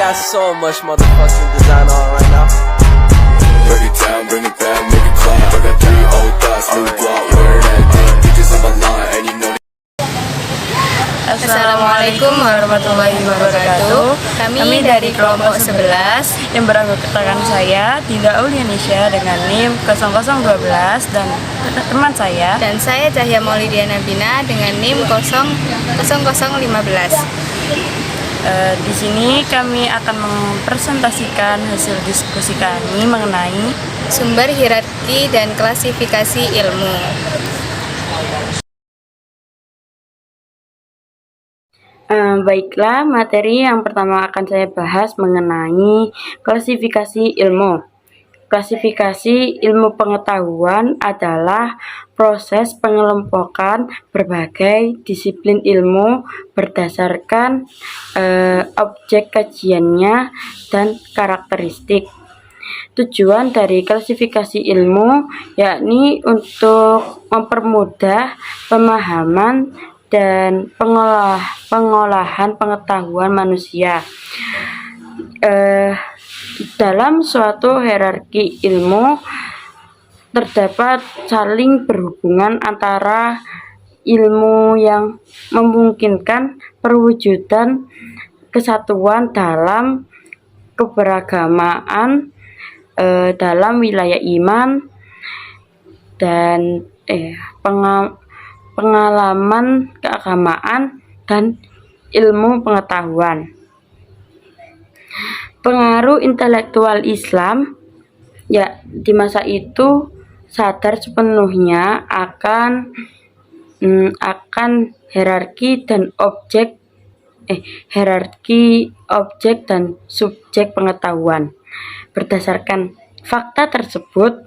got so much motherfucking design on right now. Break it down, bring it back, make it clap. I got 3 old thoughts, new block, where that thing. Bitches on my line, and you know. Assalamualaikum warahmatullahi wabarakatuh. Kami dari kelompok 11 yang beranggotakan saya Dinda Aulianisha dengan NIM 0012 dan teman saya dan saya Cahya Maulidiana Bina dengan NIM 0015. Di sini kami akan mempresentasikan hasil diskusi kami mengenai sumber hierarki dan klasifikasi ilmu. Baiklah, materi yang pertama akan saya bahas mengenai klasifikasi ilmu. Klasifikasi ilmu pengetahuan adalah proses pengelompokan berbagai disiplin ilmu berdasarkan objek kajiannya dan karakteristik. Tujuan dari klasifikasi ilmu yakni untuk mempermudah pemahaman dan pengolahan pengetahuan manusia. Dalam suatu hierarki ilmu terdapat saling berhubungan antara ilmu yang memungkinkan perwujudan kesatuan dalam keberagamaan dalam wilayah iman dan pengalaman keagamaan dan ilmu pengetahuan. Pengaruh intelektual Islam di masa itu sadar sepenuhnya akan hierarki objek dan subjek pengetahuan. Berdasarkan fakta tersebut,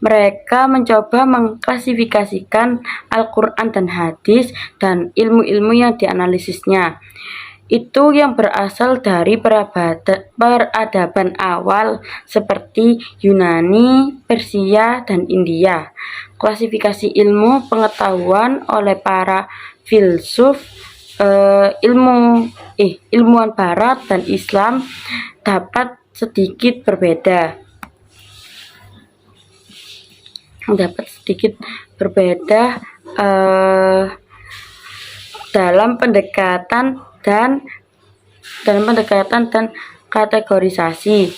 mereka mencoba mengklasifikasikan Al-Quran dan hadis dan ilmu-ilmu yang dianalisisnya. Itu yang berasal dari peradaban awal seperti Yunani, Persia, dan India. Klasifikasi ilmu pengetahuan oleh para filsuf, ilmuwan Barat dan Islam dapat sedikit berbeda dalam pendekatan dan kategorisasi.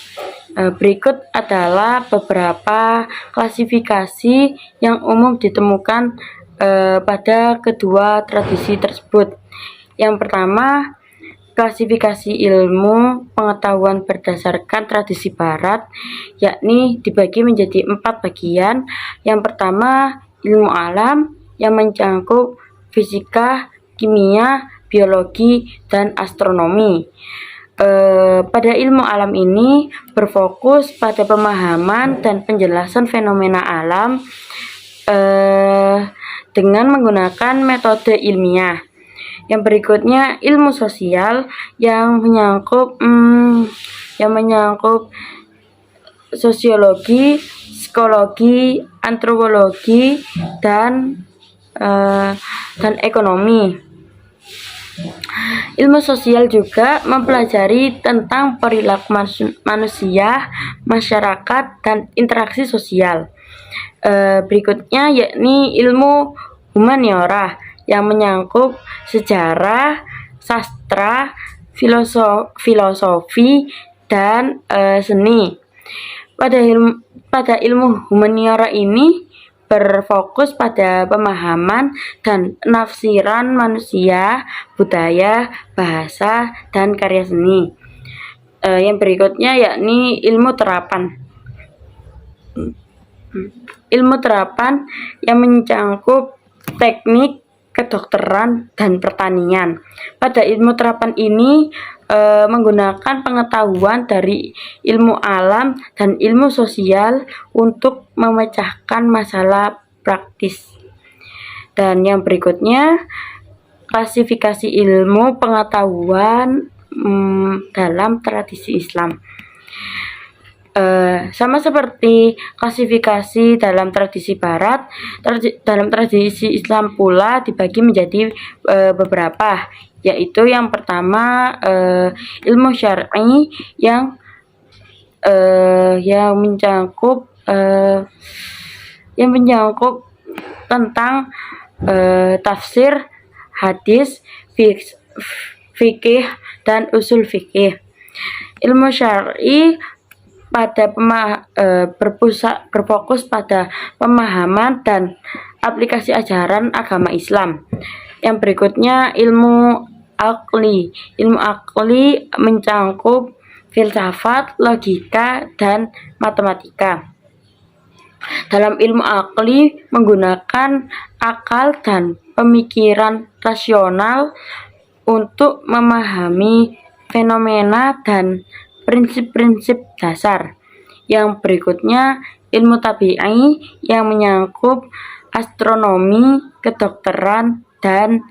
Berikut adalah beberapa klasifikasi yang umum ditemukan pada kedua tradisi tersebut. Yang pertama, klasifikasi ilmu pengetahuan berdasarkan tradisi Barat, yakni dibagi menjadi 4 bagian. Yang pertama, ilmu alam yang mencakup fisika, kimia, biologi, dan astronomi. Pada ilmu alam ini berfokus pada pemahaman dan penjelasan fenomena alam dengan menggunakan metode ilmiah. Yang berikutnya ilmu sosial yang menyangkut sosiologi, psikologi, antropologi, dan ekonomi. Ilmu sosial juga mempelajari tentang perilaku manusia, masyarakat, dan interaksi sosial. Berikutnya yakni ilmu humaniora yang menyangkut sejarah, sastra, filosofi, dan seni. Pada ilmu humaniora ini berfokus pada pemahaman dan penafsiran manusia, budaya, bahasa, dan karya seni. Yang berikutnya yakni ilmu terapan. Ilmu terapan yang mencakup teknik, kedokteran, dan pertanian. Pada ilmu terapan ini menggunakan pengetahuan dari ilmu alam dan ilmu sosial untuk memecahkan masalah praktis. Dan yang berikutnya, klasifikasi ilmu pengetahuan dalam tradisi Islam. Sama seperti klasifikasi dalam tradisi Barat, dalam tradisi Islam pula dibagi menjadi beberapa, yaitu yang pertama ilmu syar'i yang menyangkut tentang tafsir, hadis, fikih dan usul fikih. Ilmu syar'i berfokus pada pemahaman dan aplikasi ajaran agama Islam. Yang berikutnya ilmu akli. Ilmu akli mencangkup filsafat, logika, dan matematika. Dalam ilmu akli menggunakan akal dan pemikiran rasional untuk memahami fenomena dan prinsip-prinsip dasar. Yang berikutnya ilmu tabi'i yang menyangkut astronomi, kedokteran, dan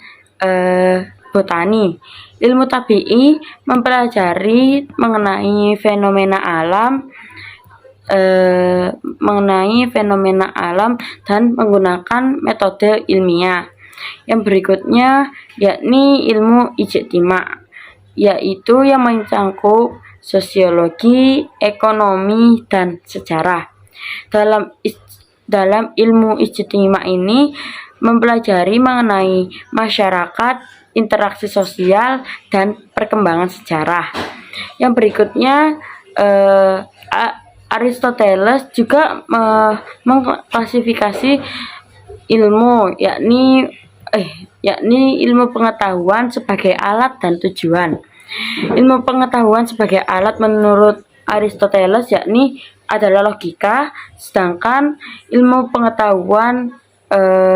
botani. Ilmu tabi'i mempelajari mengenai fenomena alam dan menggunakan metode ilmiah. Yang berikutnya yakni ilmu ijtima', yaitu yang mencangkup sosiologi, ekonomi, dan sejarah. Dalam ilmu ijtima' ini mempelajari mengenai masyarakat, interaksi sosial, dan perkembangan sejarah. Yang berikutnya Aristoteles juga mengklasifikasi ilmu yakni ilmu pengetahuan sebagai alat dan tujuan. Ilmu pengetahuan sebagai alat menurut Aristoteles yakni adalah logika, sedangkan ilmu pengetahuan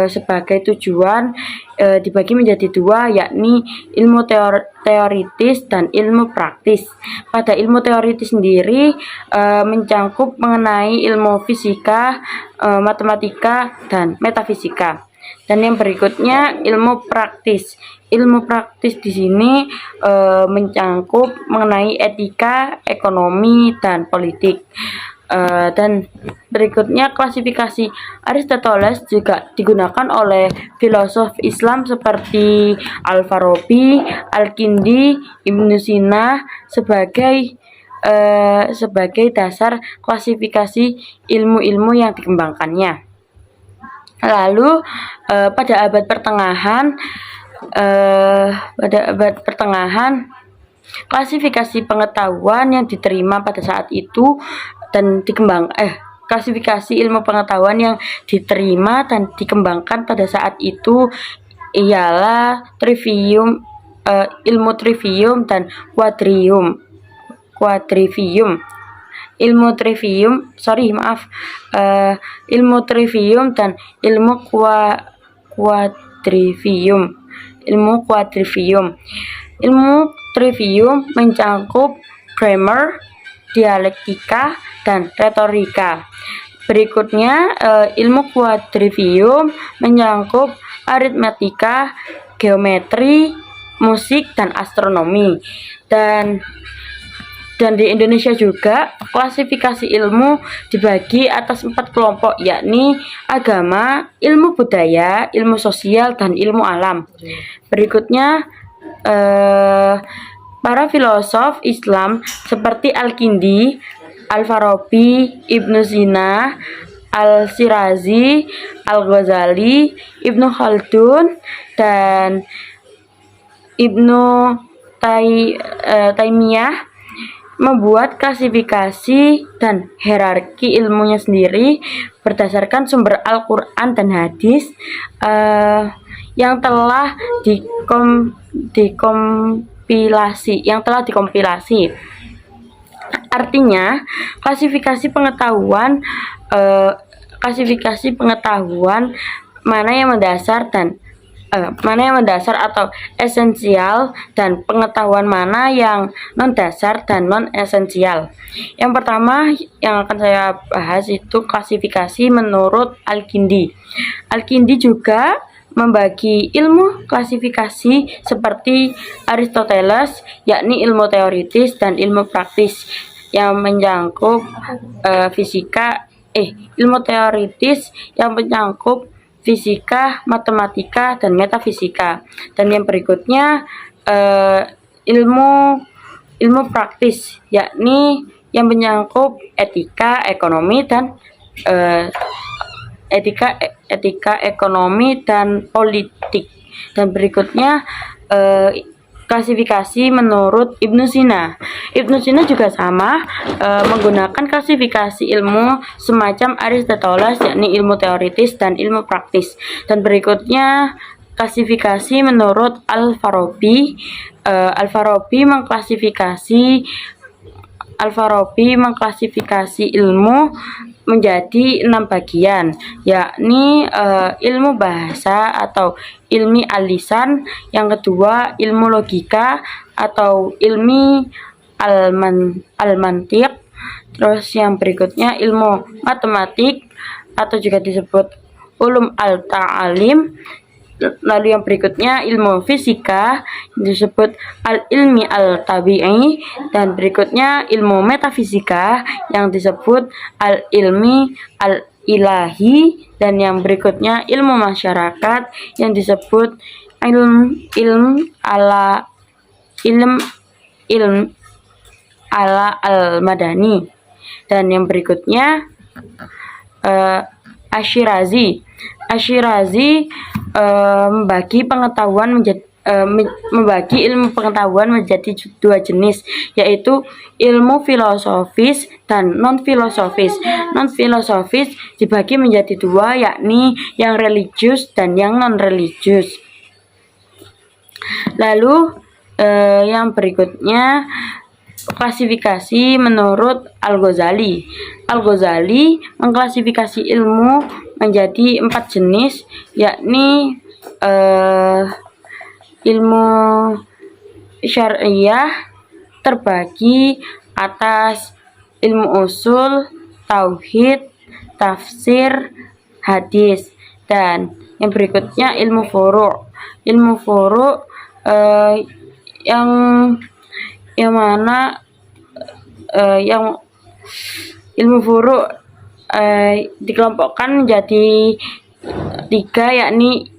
sebagai tujuan dibagi menjadi dua, yakni ilmu teoritis dan ilmu praktis. Pada ilmu teoritis sendiri mencangkup mengenai ilmu fisika, matematika, dan metafisika. Dan yang berikutnya ilmu praktis. Ilmu praktis di sini mencangkup mengenai etika, ekonomi, dan politik. Dan berikutnya klasifikasi Aristoteles juga digunakan oleh filosof Islam seperti Al-Farabi, Al-Kindi, Ibnu Sina sebagai dasar klasifikasi ilmu-ilmu yang dikembangkannya. Lalu pada abad pertengahan klasifikasi pengetahuan yang diterima pada saat itu dan klasifikasi ilmu pengetahuan yang diterima dan dikembangkan pada saat itu ialah ilmu trivium dan quadrivium. Ilmu trivium dan ilmu quadrivium. Ilmu trivium mencangkup grammar, dialektika, dan retorika. Berikutnya ilmu quadrivium menyangkut aritmatika, geometri, musik, dan astronomi. Dan di Indonesia juga klasifikasi ilmu dibagi atas 4 kelompok, yakni agama, ilmu budaya, ilmu sosial, dan ilmu alam. Berikutnya para filosof Islam seperti Al-Kindi, Al-Farabi, Ibnu Sina, Al-Sirazi, Al-Ghazali, Ibnu Khaldun, dan Ibnu Taimiyah membuat klasifikasi dan hierarki ilmunya sendiri berdasarkan sumber Al-Quran dan hadis yang telah dikompilasi. Artinya, klasifikasi pengetahuan mana yang mendasar atau esensial, dan pengetahuan mana yang non-dasar dan non-esensial. Yang pertama yang akan saya bahas itu klasifikasi menurut Al-Kindi. Al-Kindi juga membagi ilmu klasifikasi seperti Aristoteles, yakni ilmu teoritis dan ilmu praktis yang menyangkut ilmu teoritis yang menyangkut fisika, matematika, dan metafisika. Dan yang berikutnya eh, ilmu praktis, yakni yang menyangkut etika, ekonomi dan eh, ekonomi dan politik. Dan berikutnya klasifikasi menurut Ibnu Sina. Ibnu Sina juga sama menggunakan klasifikasi ilmu semacam Aristoteles, yakni ilmu teoritis dan ilmu praktis. Dan berikutnya klasifikasi menurut Al-Farabi. Al-Farabi mengklasifikasi ilmu menjadi 6 bagian, yakni ilmu bahasa atau ilmi al-lisan, yang kedua ilmu logika atau ilmi al-mantiq, terus yang berikutnya ilmu matematik atau juga disebut ulum al-ta'alim. Lalu yang berikutnya ilmu fisika disebut al-ilmi al-tabi'i, dan berikutnya ilmu metafisika yang disebut al-ilmi al-ilahi, dan yang berikutnya ilmu masyarakat yang disebut ilm ala al-madani, dan yang berikutnya Asyirazi membagi ilmu pengetahuan menjadi 2 jenis, yaitu ilmu filosofis dan non-filosofis. Non-filosofis dibagi menjadi 2, yakni yang religius dan yang non-religius. Lalu yang berikutnya klasifikasi menurut Al-Ghazali. Al-Ghazali mengklasifikasi ilmu menjadi 4 jenis, yakni ilmu syariah terbagi atas ilmu usul, tauhid, tafsir, hadis, dan yang berikutnya ilmu furu'. Ilmu furu' yang mana ilmu furu' dikelompokkan menjadi 3, yakni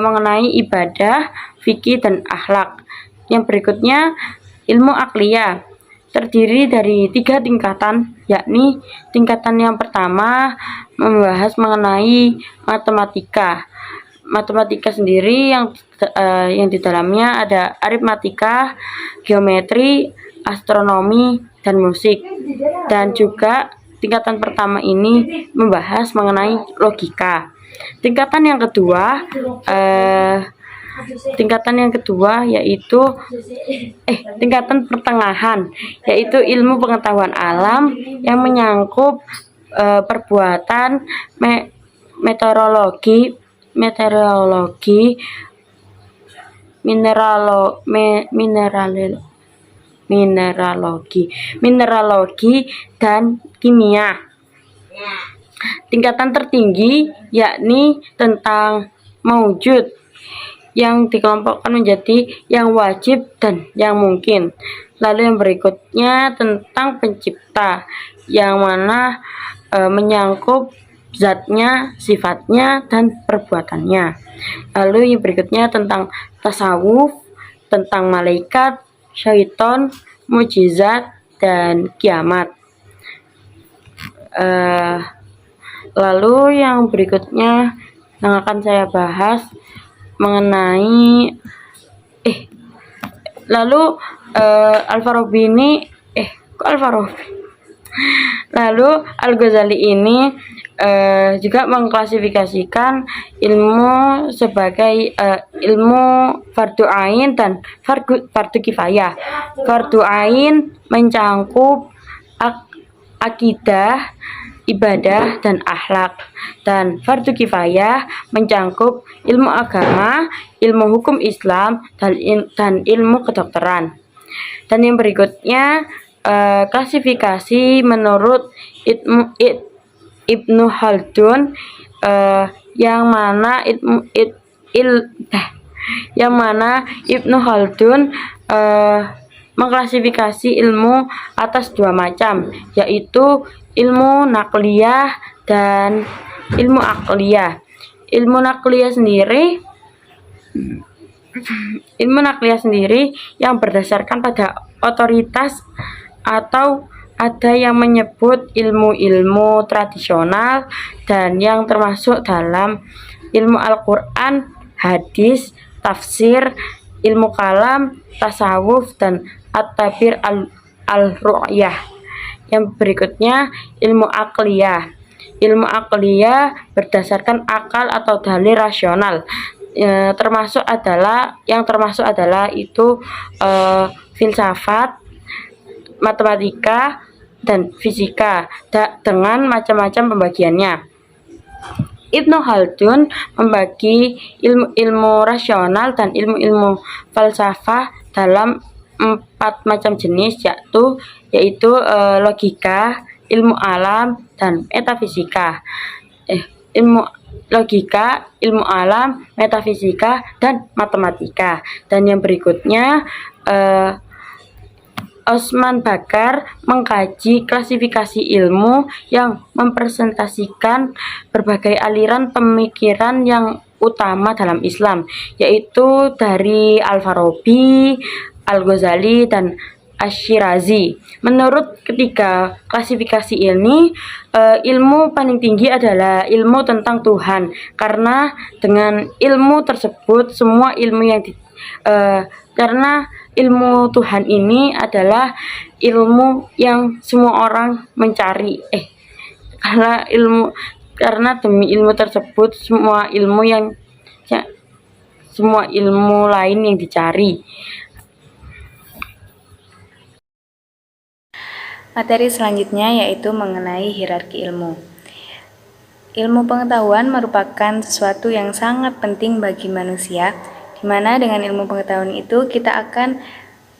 mengenai ibadah, fikih, dan akhlak. Yang berikutnya ilmu akliyah terdiri dari 3 tingkatan, yakni tingkatan yang pertama membahas mengenai matematika. Matematika sendiri yang di dalamnya ada aritmatika, geometri, astronomi, dan musik. Dan juga tingkatan pertama ini membahas mengenai logika. Tingkatan yang kedua yaitu tingkatan pertengahan, yaitu ilmu pengetahuan alam yang menyangkut perbuatan, meteorologi, mineralogi, dan kimia. Tingkatan tertinggi yakni tentang maujud, yang dikelompokkan menjadi yang wajib dan yang mungkin. Lalu yang berikutnya tentang pencipta, yang mana menyangkut zatnya, sifatnya, dan perbuatannya. Lalu yang berikutnya tentang tasawuf, tentang malaikat, syaitan, mukjizat, dan kiamat. Lalu yang berikutnya yang akan saya bahas mengenai Al-Farabi ini Lalu Al-Ghazali ini juga mengklasifikasikan ilmu sebagai ilmu fardu ain dan fardu kifayah. Fardu ain mencangkup akidah, ibadah, dan akhlak, dan fardu kifayah mencangkup ilmu agama, ilmu hukum Islam, dan ilmu kedokteran. Dan yang berikutnya klasifikasi menurut Ibnu Khaldun, yang mana Ibnu Khaldun mengklasifikasi ilmu atas 2 macam, yaitu ilmu nakliyah dan ilmu akliyah. Ilmu nakliyah sendiri Ilmu nakliyah sendiri yang berdasarkan pada otoritas, atau ada yang menyebut ilmu-ilmu tradisional dan yang termasuk dalam ilmu Al-Quran, hadis, tafsir, ilmu kalam, tasawuf, dan at-tabir al-ru'yah. Yang berikutnya ilmu akliyah. Ilmu akliyah berdasarkan akal atau dalil rasional. Termasuk adalah itu filsafat, matematika, dan fisika dengan macam-macam pembagiannya. Ibnu Khaldun membagi ilmu rasional dan ilmu falsafah dalam 4 macam jenis, yaitu logika, ilmu alam, dan metafisika. Ilmu logika, ilmu alam, metafisika, dan matematika. Dan yang berikutnya Osman Bakar mengkaji klasifikasi ilmu yang mempresentasikan berbagai aliran pemikiran yang utama dalam Islam, yaitu dari Al-Farabi, Al-Ghazali, dan Asy-Syirazi. Menurut ketiga klasifikasi ini, ilmu paling tinggi adalah ilmu tentang Tuhan, karena dengan ilmu tersebut semua ilmu yang karena ilmu Tuhan ini adalah ilmu yang semua orang mencari. Karena demi ilmu tersebut semua ilmu lain yang dicari. Materi selanjutnya yaitu mengenai hierarki ilmu. Ilmu pengetahuan merupakan sesuatu yang sangat penting bagi manusia, di mana dengan ilmu pengetahuan itu kita akan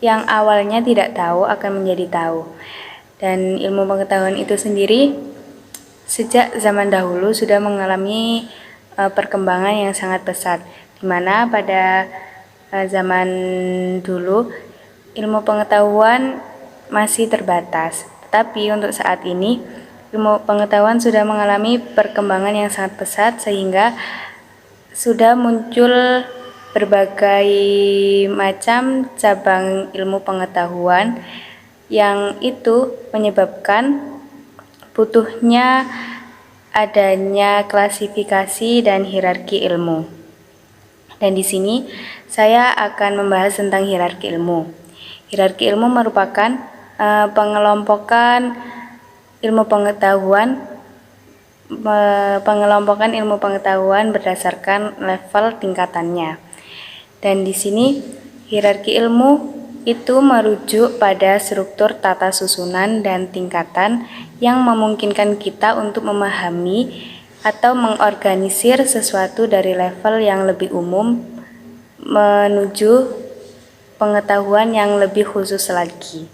yang awalnya tidak tahu akan menjadi tahu. Dan ilmu pengetahuan itu sendiri sejak zaman dahulu sudah mengalami perkembangan yang sangat pesat, di mana pada zaman dulu ilmu pengetahuan masih terbatas, tetapi untuk saat ini ilmu pengetahuan sudah mengalami perkembangan yang sangat pesat sehingga sudah muncul berbagai macam cabang ilmu pengetahuan yang itu menyebabkan butuhnya adanya klasifikasi dan hierarki ilmu. Dan di sini saya akan membahas tentang hierarki ilmu. Hierarki ilmu merupakan pengelompokan ilmu pengetahuan berdasarkan level tingkatannya. Dan di sini hierarki ilmu itu merujuk pada struktur tata susunan dan tingkatan yang memungkinkan kita untuk memahami atau mengorganisir sesuatu dari level yang lebih umum menuju pengetahuan yang lebih khusus lagi.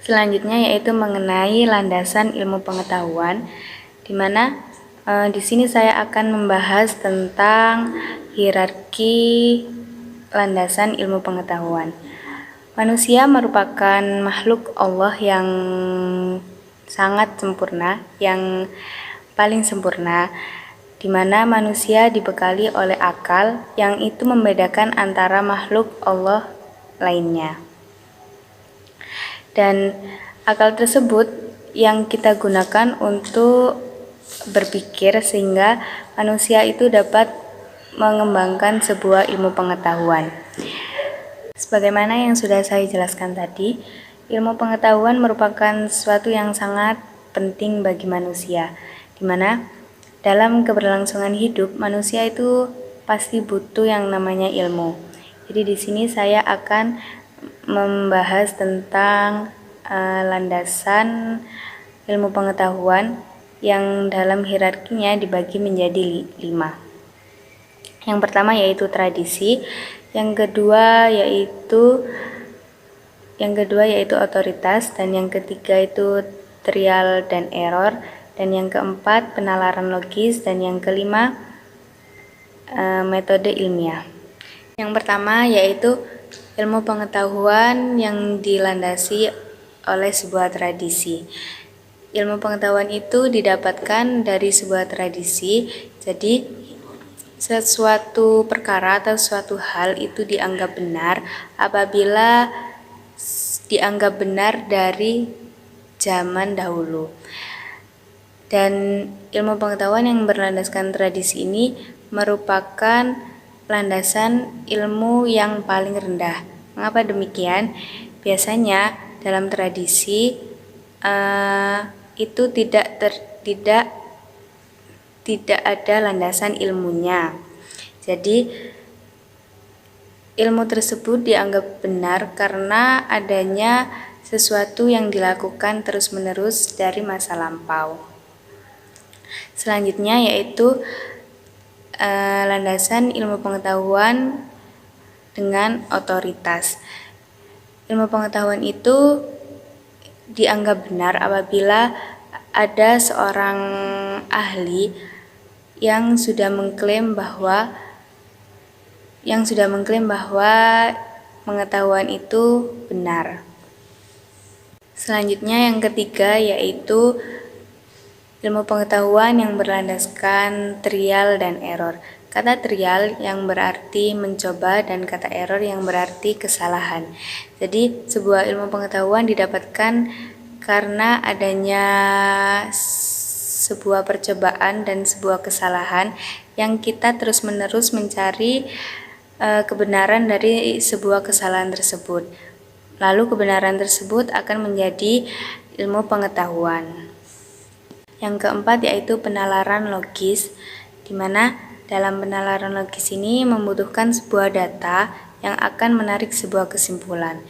Selanjutnya yaitu mengenai landasan ilmu pengetahuan, di mana di sini saya akan membahas tentang hierarki landasan ilmu pengetahuan. Manusia merupakan makhluk Allah yang sangat sempurna, yang paling sempurna, di mana manusia dibekali oleh akal yang itu membedakan antara makhluk Allah lainnya. Dan akal tersebut yang kita gunakan untuk berpikir sehingga manusia itu dapat mengembangkan sebuah ilmu pengetahuan. Sebagaimana yang sudah saya jelaskan tadi, ilmu pengetahuan merupakan sesuatu yang sangat penting bagi manusia, di mana dalam keberlangsungan hidup manusia itu pasti butuh yang namanya ilmu. Jadi di sini saya akan membahas tentang landasan ilmu pengetahuan yang dalam hierarkinya dibagi menjadi 5. Yang pertama yaitu tradisi, yang kedua yaitu otoritas, dan yang ketiga itu trial dan error, dan yang keempat penalaran logis, dan yang kelima metode ilmiah. Yang pertama yaitu ilmu pengetahuan yang dilandasi oleh sebuah tradisi. Ilmu pengetahuan itu didapatkan dari sebuah tradisi, Jadi sesuatu perkara atau suatu hal itu dianggap benar apabila dianggap benar dari zaman dahulu. Dan ilmu pengetahuan yang berlandaskan tradisi ini merupakan landasan ilmu yang paling rendah. Mengapa demikian? Biasanya dalam tradisi itu tidak ada landasan ilmunya. Jadi ilmu tersebut dianggap benar karena adanya sesuatu yang dilakukan terus-menerus dari masa lampau. Selanjutnya yaitu landasan ilmu pengetahuan dengan otoritas. Ilmu pengetahuan itu dianggap benar apabila ada seorang ahli yang sudah mengklaim bahwa pengetahuan itu benar. Selanjutnya yang ketiga yaitu ilmu pengetahuan yang berlandaskan trial dan error. Kata trial yang berarti mencoba dan kata error yang berarti kesalahan. Jadi sebuah ilmu pengetahuan didapatkan karena adanya sebuah percobaan dan sebuah kesalahan yang kita terus-menerus mencari kebenaran dari sebuah kesalahan tersebut. Lalu kebenaran tersebut akan menjadi ilmu pengetahuan. Yang keempat yaitu penalaran logis, di mana dalam penalaran logis ini membutuhkan sebuah data yang akan menarik sebuah kesimpulan.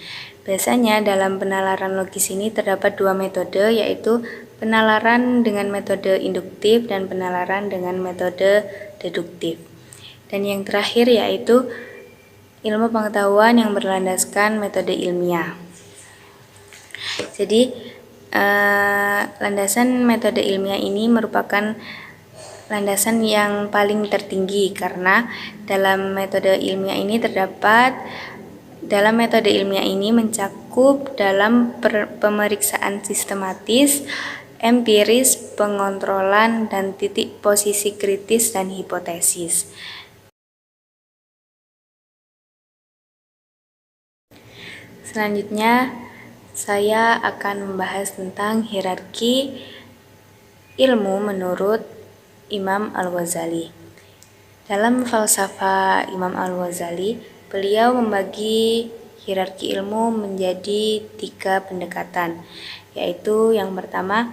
Biasanya dalam penalaran logis ini terdapat dua metode, yaitu penalaran dengan metode induktif dan penalaran dengan metode deduktif. Dan yang terakhir yaitu ilmu pengetahuan yang berlandaskan metode ilmiah. Jadi landasan metode ilmiah ini merupakan landasan yang paling tertinggi karena dalam metode ilmiah ini mencakup dalam pemeriksaan sistematis, empiris, pengontrolan, dan titik posisi kritis dan hipotesis. Selanjutnya, saya akan membahas tentang hierarki ilmu menurut Imam Al-Ghazali. Dalam falsafah Imam Al-Ghazali, beliau membagi hierarki ilmu menjadi 3 pendekatan, yaitu yang pertama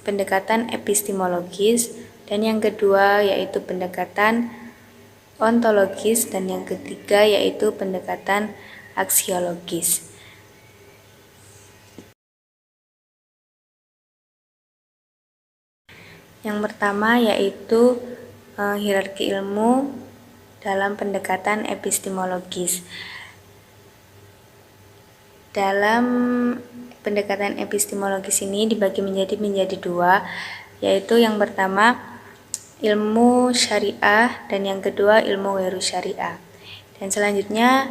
pendekatan epistemologis, dan yang kedua yaitu pendekatan ontologis, dan yang ketiga yaitu pendekatan aksiologis. Yang pertama yaitu hierarki ilmu dalam pendekatan epistemologis. Dalam pendekatan epistemologis ini dibagi menjadi 2, yaitu yang pertama ilmu syariah dan yang kedua ilmu ghairu syariah. Dan selanjutnya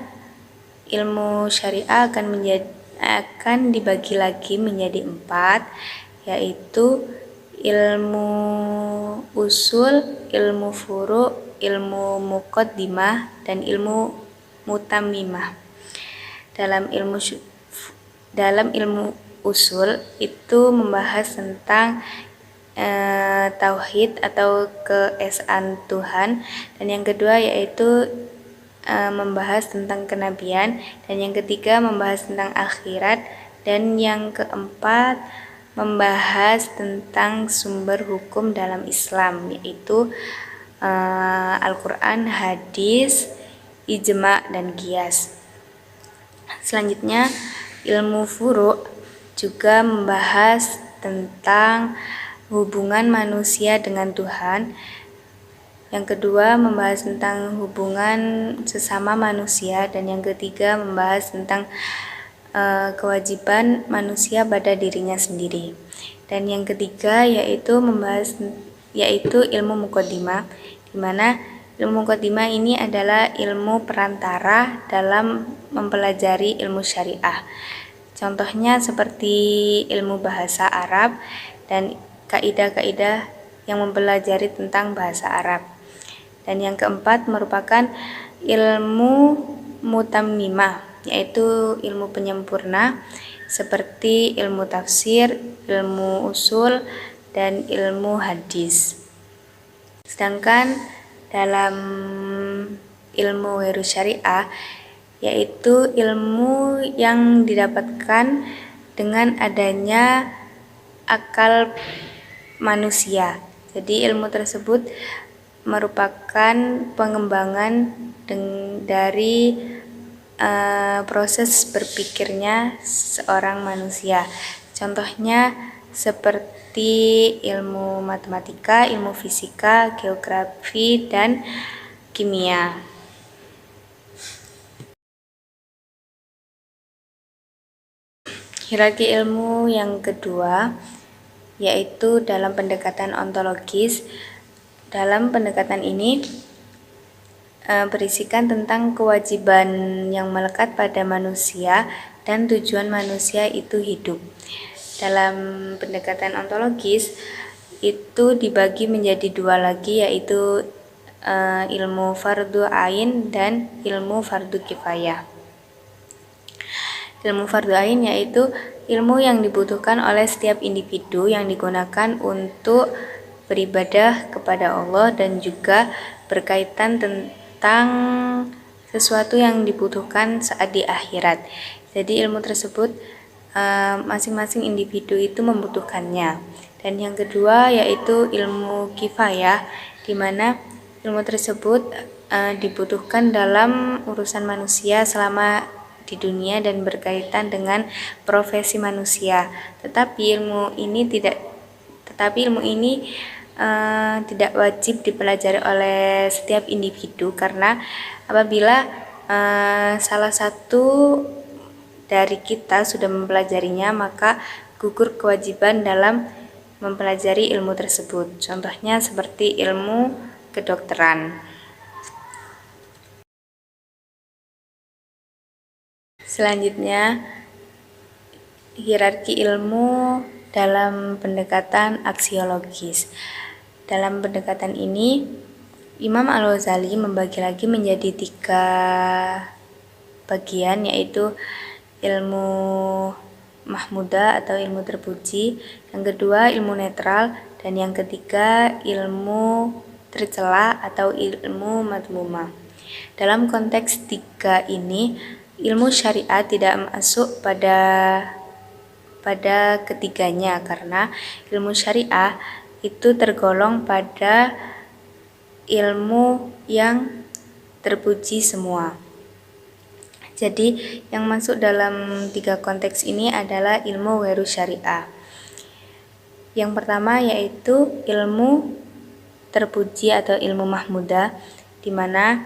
ilmu syariah akan dibagi lagi menjadi 4, yaitu ilmu usul, ilmu furu', ilmu muqaddimah, dan ilmu mutammimah. Dalam ilmu usul itu membahas tentang tauhid atau keesaan Tuhan, dan yang kedua yaitu membahas tentang kenabian, dan yang ketiga membahas tentang akhirat, dan yang keempat membahas tentang sumber hukum dalam Islam, yaitu Al-Quran, hadis, ijma, dan qiyas. Selanjutnya ilmu furu' juga membahas tentang hubungan manusia dengan Tuhan. Yang kedua membahas tentang hubungan sesama manusia, dan yang ketiga membahas tentang kewajiban manusia pada dirinya sendiri. Dan yang ketiga yaitu ilmu muqaddimah, di mana ilmu muqaddimah ini adalah ilmu perantara dalam mempelajari ilmu syariah. Contohnya seperti ilmu bahasa Arab dan kaidah-kaidah yang mempelajari tentang bahasa Arab. Dan yang keempat merupakan ilmu mutammimah, yaitu ilmu penyempurna seperti ilmu tafsir, ilmu usul, dan ilmu hadis. Sedangkan dalam ilmu wiru syariah, yaitu ilmu yang didapatkan dengan adanya akal manusia. Jadi ilmu tersebut merupakan pengembangan dari proses berpikirnya seorang manusia. Contohnya seperti ilmu matematika, ilmu fisika, geografi, dan kimia. Hierarki ilmu yang kedua yaitu dalam pendekatan ontologis. Dalam pendekatan ini berisikan tentang kewajiban yang melekat pada manusia dan tujuan manusia itu hidup. Dalam pendekatan ontologis itu dibagi menjadi dua lagi, yaitu ilmu fardu ain dan ilmu fardu kifayah. Ilmu fardu ain yaitu ilmu yang dibutuhkan oleh setiap individu yang digunakan untuk beribadah kepada Allah dan juga berkaitan tentang sesuatu yang dibutuhkan saat di akhirat. Jadi ilmu tersebut masing-masing individu itu membutuhkannya. Dan yang kedua yaitu ilmu kifayah, di mana ilmu tersebut dibutuhkan dalam urusan manusia selama di dunia dan berkaitan dengan profesi manusia. Tetapi ilmu ini tidak wajib dipelajari oleh setiap individu, karena apabila salah satu dari kita sudah mempelajarinya, maka gugur kewajiban dalam mempelajari ilmu tersebut. Contohnya seperti ilmu kedokteran. Selanjutnya, hierarki ilmu dalam pendekatan aksiologis. Dalam pendekatan ini, Imam Al-Ghazali membagi lagi menjadi 3 bagian, yaitu ilmu mahmudah atau ilmu terpuji, yang kedua ilmu netral, dan yang ketiga ilmu tercela atau ilmu madmumah. Dalam konteks 3 ini, ilmu syariat tidak masuk pada ketiganya, karena ilmu syariah itu tergolong pada ilmu yang terpuji semua. Jadi yang masuk dalam 3 konteks ini adalah ilmu wiru syariah. Yang pertama yaitu ilmu terpuji atau ilmu mahmudah, di mana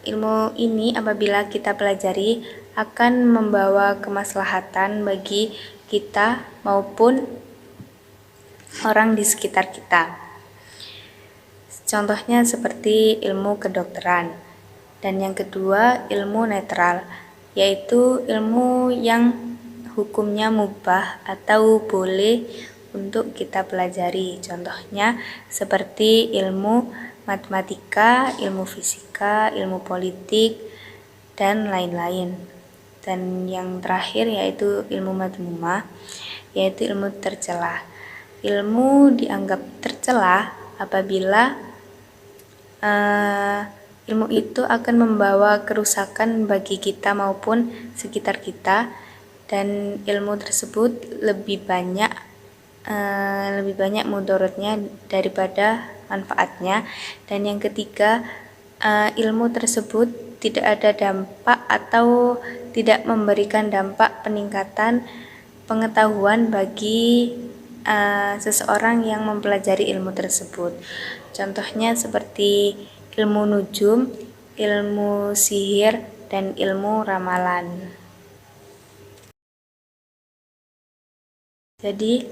ilmu ini apabila kita pelajari akan membawa kemaslahatan bagi kita maupun orang di sekitar kita. Contohnya seperti ilmu kedokteran. Dan yang kedua ilmu netral, yaitu ilmu yang hukumnya mubah atau boleh untuk kita pelajari. Contohnya seperti ilmu matematika, ilmu fisika, ilmu politik, dan lain-lain. Dan yang terakhir yaitu ilmu madmumah, yaitu ilmu tercela. Ilmu dianggap tercela apabila ilmu itu akan membawa kerusakan bagi kita maupun sekitar kita, dan ilmu tersebut lebih banyak mudaratnya daripada manfaatnya. Dan yang ketiga, ilmu tersebut tidak ada dampak atau tidak memberikan dampak peningkatan pengetahuan bagi seseorang yang mempelajari ilmu tersebut. Contohnya seperti ilmu nujum, ilmu sihir, dan ilmu ramalan. Jadi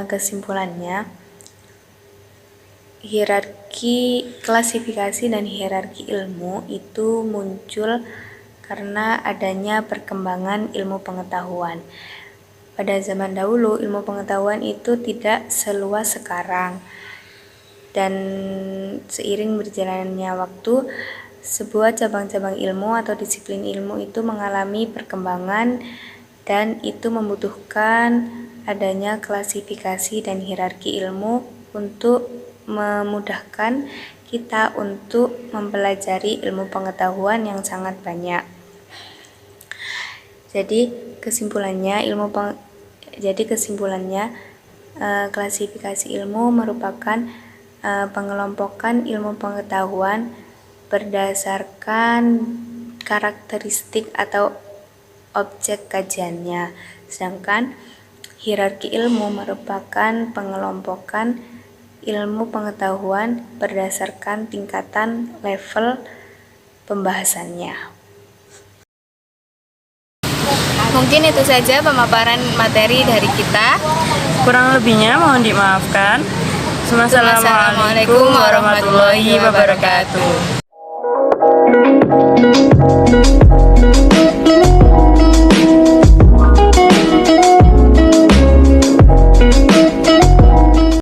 kesimpulannya, hierarki klasifikasi dan hierarki ilmu itu muncul karena adanya perkembangan ilmu pengetahuan. pada zaman dahulu ilmu pengetahuan itu tidak seluas sekarang. Dan seiring berjalannya waktu, sebuah cabang-cabang ilmu atau disiplin ilmu itu mengalami perkembangan dan itu membutuhkan adanya klasifikasi dan hierarki ilmu untuk memudahkan kita untuk mempelajari ilmu pengetahuan yang sangat banyak. Jadi kesimpulannya klasifikasi ilmu merupakan pengelompokan ilmu pengetahuan berdasarkan karakteristik atau objek kajiannya. Sedangkan hierarki ilmu merupakan pengelompokan ilmu pengetahuan berdasarkan tingkatan level pembahasannya. Mungkin itu saja pemaparan materi dari kita. Kurang lebihnya mohon dimaafkan. Wassalamualaikum warahmatullahi wabarakatuh.